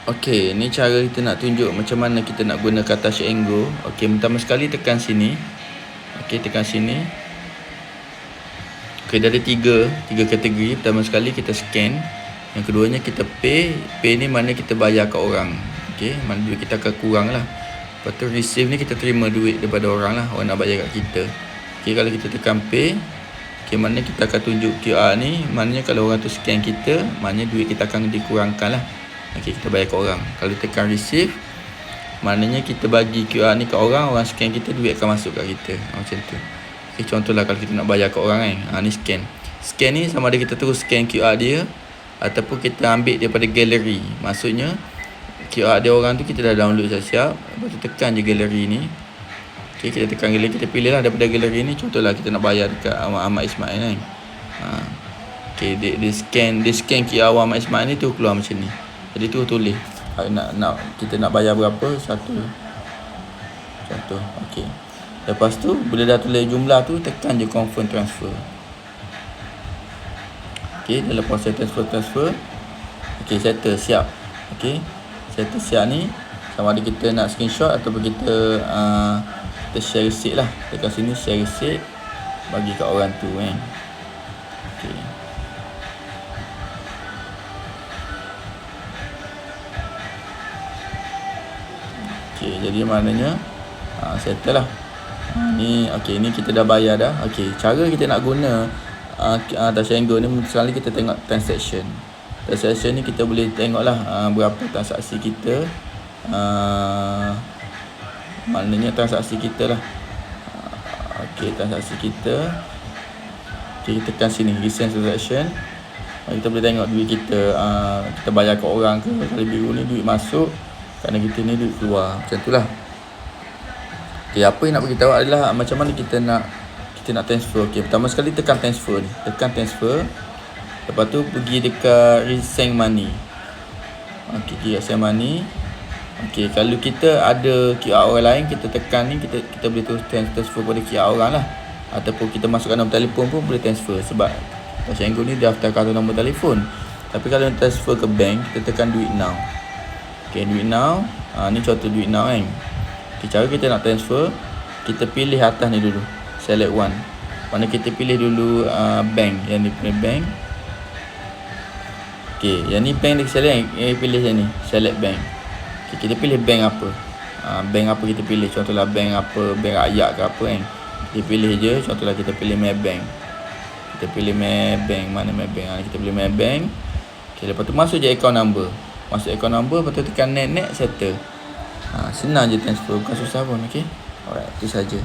Okey, ni cara kita nak tunjuk macam mana kita nak gunakan touch and go. Okey, pertama sekali tekan sini. Okey, tekan sini. Okey, dia ada tiga kategori. Pertama sekali kita scan. Yang keduanya kita pay. Pay ni mana kita bayar kat orang. Okey, mana duit kita akan kurang lah. Lepas tu receive ni kita terima duit daripada orang lah. Orang nak bayar kat kita. Okey, kalau kita tekan pay. Okey, mana kita akan tunjuk QR ni. Maknanya kalau orang tu scan kita, maknanya duit kita akan dikurangkan lah. Okey, kita bayar ke orang. Kalau tekan receive, maknanya kita bagi QR ni ke orang, orang scan kita, duit akan masuk kat kita. Macam tu. Okey, contohlah kalau kita nak bayar ke orang kan. Ni scan. Scan ni sama ada kita terus scan QR dia ataupun kita ambil daripada galeri. Maksudnya QR dia orang tu kita dah download siap-siap. Lepas tu tekan je galeri ni. Okey, kita tekan galeri, kita pilih lah daripada galeri ni. Contohlah kita nak bayar dekat Ahmad Ismail kan. Okey, dia scan QR Ahmad Ismail ni tu keluar macam ni. Jadi tu tulis kita nak bayar berapa, satu. Okey. Lepas tu bila dah tulis jumlah tu, tekan je confirm transfer. Okey, dah lepas transfer. Okey, settle siap. Okey. Settle siap ni sama ada kita nak screenshot ataupun kita share receipt lah. Tekan sini share receipt, bagi kat orang tu kan. Okey. Okey, jadi maknanya settle lah. Ni okey, ni kita dah bayar dah. Okey, cara kita nak guna touch and go ni, sekali kita tengok transaction. Transaction ni kita boleh tengok lah berapa transaksi kita. Maknanya transaksi kita lah. Okey, transaksi kita. Okey, kita tekan sini recent transaction. Kita boleh tengok duit kita, kita bayar ke orang ke. Kalau biru ni duit masuk, kerana kita ni duit keluar. Macam tu lah. Okay, apa yang nak beritahu adalah macam mana kita nak transfer. Okay, pertama sekali tekan transfer ni. Tekan transfer. Lepas tu pergi dekat resend money. Okay, resend money. Okay, kalau kita ada QR orang lain, kita tekan ni, kita boleh terus transfer pada QR orang lah. Ataupun kita masukkan nombor telefon pun boleh transfer. Sebab touch and go ni daftar kartu nombor telefon. Tapi kalau transfer ke bank, kita tekan do it now. Okay, do it now. Ni contoh do it now kan. Okay, cara kita nak transfer, kita pilih atas ni dulu, select one. Mana kita pilih dulu bank. Yang ni pilih bank. Okay, yang ni bank dia select, pilih yang ni, select bank. Okay, kita pilih bank apa. Bank apa kita pilih. Contohlah bank apa, bank rakyat ke apa kan. Kita pilih je, contohlah kita pilih Maybank. Kita pilih Maybank, mana Maybank. Kita pilih Maybank. Okay, lepas tu masuk je account number. Masuk account number, lepas tu tekan next, settle. Senang je transfer, bukan susah pun. Okay, alright, itu saja.